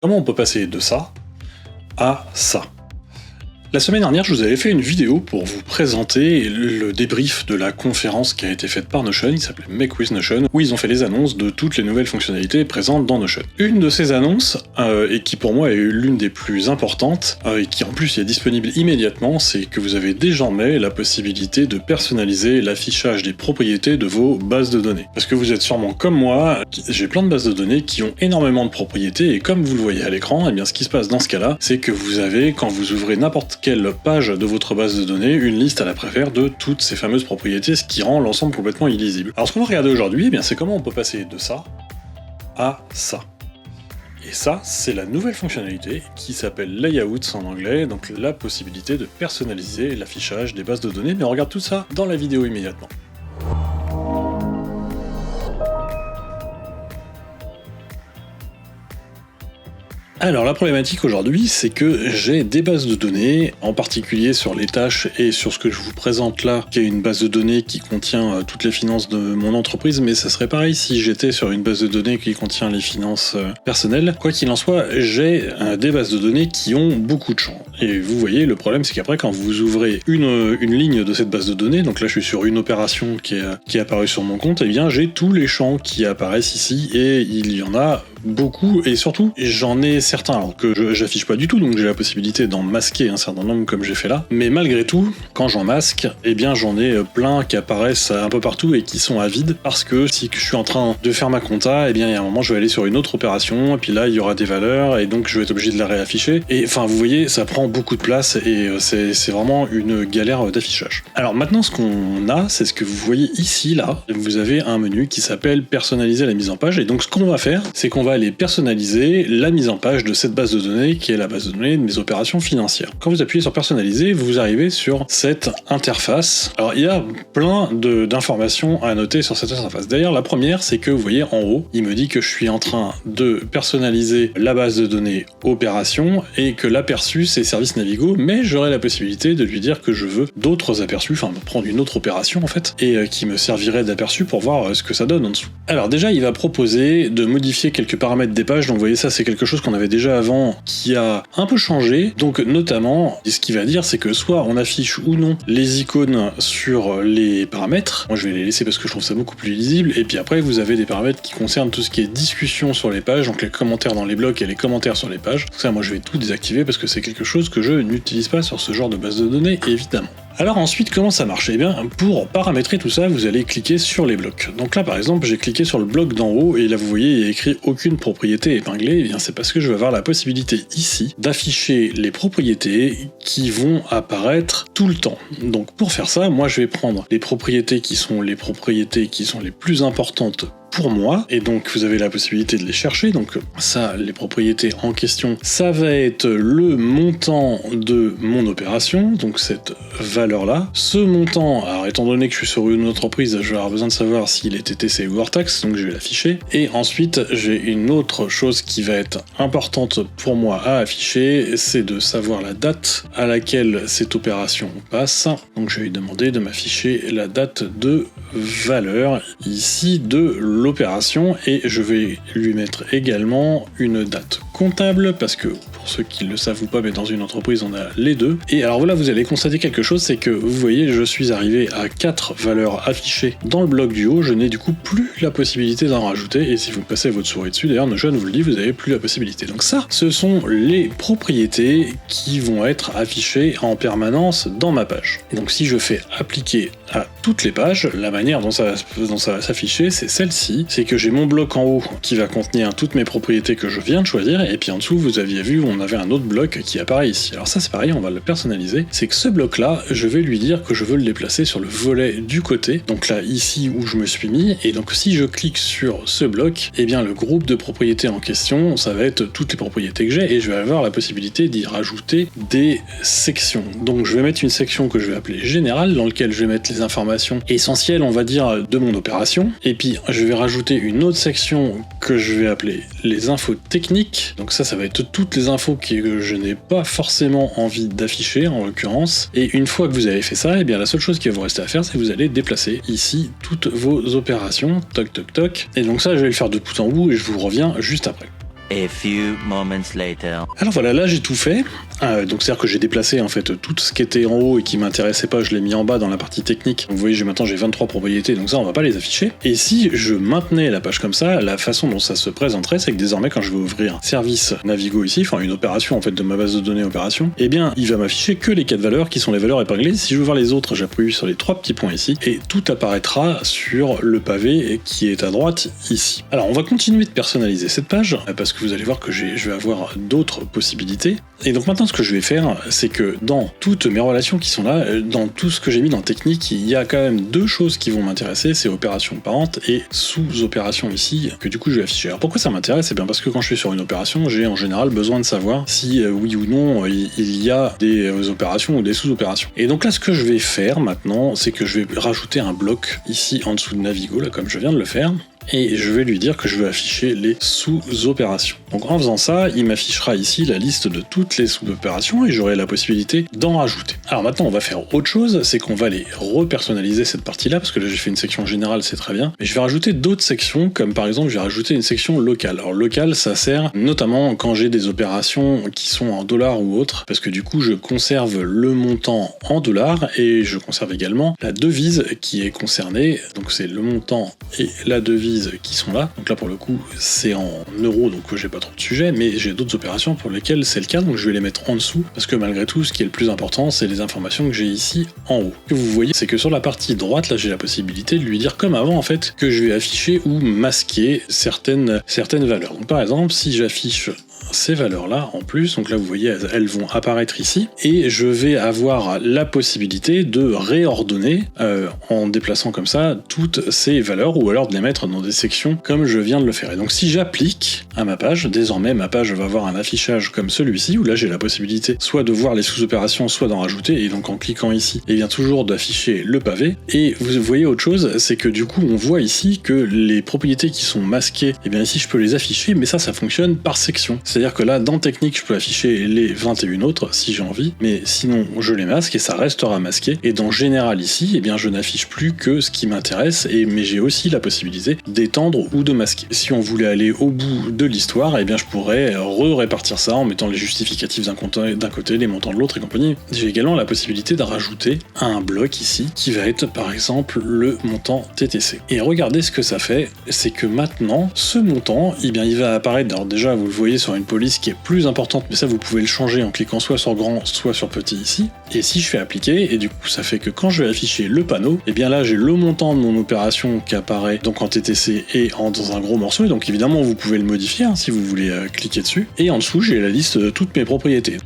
Comment on peut passer de ça à ça? La semaine dernière, je vous avais fait une vidéo pour vous présenter le débrief de la conférence qui a été faite par Notion, il s'appelait Make with Notion, où ils ont fait les annonces de toutes les nouvelles fonctionnalités présentes dans Notion. Une de ces annonces, et qui pour moi est l'une des plus importantes, et qui en plus est disponible immédiatement, c'est que vous avez désormais la possibilité de personnaliser l'affichage des propriétés de vos bases de données. Parce que vous êtes sûrement comme moi, j'ai plein de bases de données qui ont énormément de propriétés, et comme vous le voyez à l'écran, et bien ce qui se passe dans ce cas-là, c'est que vous avez, quand vous ouvrez n'importe quelle page de votre base de données, une liste à la préfère de toutes ces fameuses propriétés, ce qui rend l'ensemble complètement illisible. Alors ce qu'on va regarder aujourd'hui, eh bien c'est comment on peut passer de ça à ça. Et ça, c'est la nouvelle fonctionnalité qui s'appelle Layouts en anglais, donc la possibilité de personnaliser l'affichage des bases de données, mais on regarde tout ça dans la vidéo immédiatement. Alors la problématique aujourd'hui, c'est que j'ai des bases de données, en particulier sur les tâches et sur ce que je vous présente là, qui est une base de données qui contient toutes les finances de mon entreprise, mais ça serait pareil si j'étais sur une base de données qui contient les finances personnelles. Quoi qu'il en soit, j'ai des bases de données qui ont beaucoup de champs. Et vous voyez, le problème c'est qu'après quand vous ouvrez une ligne de cette base de données, donc là je suis sur une opération qui est apparue sur mon compte, et bien j'ai tous les champs qui apparaissent ici, et il y en a beaucoup, et surtout j'en ai certains alors que j'affiche pas du tout, donc j'ai la possibilité d'en masquer un certain nombre comme j'ai fait là, mais malgré tout, quand j'en masque, eh bien j'en ai plein qui apparaissent un peu partout et qui sont à vide, parce que si je suis en train de faire ma compta, eh bien il y a un moment je vais aller sur une autre opération, et puis là il y aura des valeurs, et donc je vais être obligé de la réafficher, et enfin vous voyez, ça prend beaucoup de place, et c'est vraiment une galère d'affichage. Alors maintenant ce qu'on a, c'est ce que vous voyez ici, là, vous avez un menu qui s'appelle personnaliser la mise en page, et donc ce qu'on va faire, c'est qu'on va aller personnaliser la mise en page de cette base de données qui est la base de données de mes opérations financières. Quand vous appuyez sur personnaliser, vous arrivez sur cette interface. Alors il y a plein d'informations à noter sur cette interface. D'ailleurs la première, c'est que vous voyez en haut, il me dit que je suis en train de personnaliser la base de données opérations et que l'aperçu c'est service Navigo, mais j'aurai la possibilité de lui dire que je veux d'autres aperçus, enfin prendre une autre opération en fait, et qui me servirait d'aperçu pour voir ce que ça donne en dessous. Alors déjà il va proposer de modifier quelques paramètres des pages, donc vous voyez ça c'est quelque chose qu'on avait déjà avant qui a un peu changé, donc notamment ce qu'il va dire c'est que soit on affiche ou non les icônes sur les paramètres, moi je vais les laisser parce que je trouve ça beaucoup plus lisible, et puis après vous avez des paramètres qui concernent tout ce qui est discussion sur les pages, donc les commentaires dans les blocs et les commentaires sur les pages, ça moi je vais tout désactiver parce que c'est quelque chose que je n'utilise pas sur ce genre de base de données évidemment. Alors ensuite, comment ça marche? Eh bien, pour paramétrer tout ça, vous allez cliquer sur les blocs. Donc là, par exemple, j'ai cliqué sur le bloc d'en haut, et là, vous voyez, il y a écrit « Aucune propriété épinglée ». Eh bien, c'est parce que je vais avoir la possibilité ici d'afficher les propriétés qui vont apparaître tout le temps. Donc pour faire ça, moi, je vais prendre les propriétés qui sont les plus importantes pour moi, et donc vous avez la possibilité de les chercher. Donc ça, les propriétés en question, ça va être le montant de mon opération, donc cette valeur-là. Ce montant, alors étant donné que je suis sur une entreprise, je vais avoir besoin de savoir s'il est TTC ou hors taxe, donc je vais l'afficher. Et ensuite, j'ai une autre chose qui va être importante pour moi à afficher, c'est de savoir la date à laquelle cette opération passe. Donc je vais lui demander de m'afficher la date de valeur ici de l'opération, et je vais lui mettre également une date comptable, parce que pour ceux qui le savent ou pas, mais dans une entreprise on a les deux. Et alors voilà, vous allez constater quelque chose, c'est que vous voyez, je suis arrivé à 4 valeurs affichées dans le bloc du haut, je n'ai du coup plus la possibilité d'en rajouter, et si vous passez votre souris dessus, d'ailleurs Notion vous le dit, vous n'avez plus la possibilité. Donc ça, ce sont les propriétés qui vont être affichées en permanence dans ma page. Et donc si je fais appliquer à toutes les pages, la manière dont ça va s'afficher, c'est celle-ci, c'est que j'ai mon bloc en haut qui va contenir toutes mes propriétés que je viens de choisir, et puis en dessous, vous aviez vu, on avait un autre bloc qui apparaît ici. Alors ça c'est pareil, on va le personnaliser, c'est que ce bloc-là, je vais lui dire que je veux le déplacer sur le volet du côté, donc là, ici où je me suis mis, et donc si je clique sur ce bloc, eh bien le groupe de propriétés en question, ça va être toutes les propriétés que j'ai, et je vais avoir la possibilité d'y rajouter des sections. Donc je vais mettre une section que je vais appeler générale, dans laquelle je vais mettre les informations essentielles, on va dire, de mon opération, et puis je vais rajouter une autre section que je vais appeler les infos techniques. Donc ça va être toutes les infos que je n'ai pas forcément envie d'afficher en l'occurrence. Et une fois que vous avez fait ça, eh bien la seule chose qui va vous rester à faire, c'est que vous allez déplacer ici toutes vos opérations, toc toc toc. Et donc ça, je vais le faire de bout en bout et je vous reviens juste après. A few moments later. Alors voilà, là j'ai tout fait. Donc c'est-à-dire que j'ai déplacé en fait tout ce qui était en haut et qui m'intéressait pas, je l'ai mis en bas dans la partie technique. Donc vous voyez, maintenant j'ai 23 propriétés, donc ça on va pas les afficher. Et si je maintenais la page comme ça, la façon dont ça se présenterait, c'est que désormais quand je vais ouvrir service Navigo ici, enfin une opération en fait de ma base de données opération, eh bien il va m'afficher que les 4 valeurs qui sont les valeurs épinglées. Si je veux voir les autres, j'appuie sur les 3 petits points ici et tout apparaîtra sur le pavé qui est à droite ici. Alors on va continuer de personnaliser cette page parce que vous allez voir que je vais avoir d'autres possibilités. Et donc maintenant ce que je vais faire, c'est que dans toutes mes relations qui sont là, dans tout ce que j'ai mis dans technique, il y a quand même 2 choses qui vont m'intéresser, c'est opération parente et sous-opération ici, que du coup je vais afficher. Alors pourquoi ça m'intéresse? C'est bien parce que quand je suis sur une opération, j'ai en général besoin de savoir si oui ou non il y a des opérations ou des sous-opérations. Et donc là ce que je vais faire maintenant, c'est que je vais rajouter un bloc ici en dessous de Navigo, là comme je viens de le faire. Et je vais lui dire que je veux afficher les sous-opérations. Donc en faisant ça, il m'affichera ici la liste de toutes les sous-opérations et j'aurai la possibilité d'en rajouter. Alors maintenant on va faire autre chose, c'est qu'on va aller repersonnaliser cette partie-là, parce que là j'ai fait une section générale, c'est très bien, mais je vais rajouter d'autres sections, comme par exemple je vais rajouter une section locale. Alors locale, ça sert notamment quand j'ai des opérations qui sont en dollars ou autres, parce que du coup je conserve le montant en dollars et je conserve également la devise qui est concernée, donc c'est le montant et la devise qui sont là. Donc là pour le coup c'est en euros, donc j'ai pas trop de sujets, mais j'ai d'autres opérations pour lesquelles c'est le cas, donc je vais les mettre en dessous, parce que malgré tout ce qui est le plus important c'est les informations que j'ai ici en haut. Ce que vous voyez, c'est que sur la partie droite là j'ai la possibilité de lui dire comme avant en fait que je vais afficher ou masquer certaines valeurs. Donc par exemple si j'affiche ces valeurs-là en plus, donc là vous voyez elles vont apparaître ici, et je vais avoir la possibilité de réordonner en déplaçant comme ça toutes ces valeurs, ou alors de les mettre dans des sections comme je viens de le faire. Et donc si j'applique à ma page, désormais ma page va avoir un affichage comme celui-ci, où là j'ai la possibilité soit de voir les sous-opérations, soit d'en rajouter, et donc en cliquant ici, et bien toujours d'afficher le pavé. Et vous voyez autre chose, c'est que du coup on voit ici que les propriétés qui sont masquées, et bien ici je peux les afficher, mais ça fonctionne par section. C'est-à-dire que là, dans technique, je peux afficher les 21 autres si j'ai envie, mais sinon je les masque et ça restera masqué. Et dans général ici, eh bien je n'affiche plus que ce qui m'intéresse, mais j'ai aussi la possibilité d'étendre ou de masquer. Si on voulait aller au bout de l'histoire, eh bien je pourrais répartir ça en mettant les justificatifs d'un côté, les montants de l'autre et compagnie. J'ai également la possibilité de rajouter un bloc ici qui va être par exemple le montant TTC. Et regardez ce que ça fait, c'est que maintenant ce montant, eh bien il va apparaître. Alors déjà vous le voyez sur une police qui est plus importante, mais ça vous pouvez le changer en cliquant soit sur grand, soit sur petit ici. Et si je fais appliquer, et du coup ça fait que quand je vais afficher le panneau, et bien là j'ai le montant de mon opération qui apparaît donc en TTC et dans un gros morceau, et donc évidemment vous pouvez le modifier si vous voulez cliquer dessus. Et en dessous j'ai la liste de toutes mes propriétés.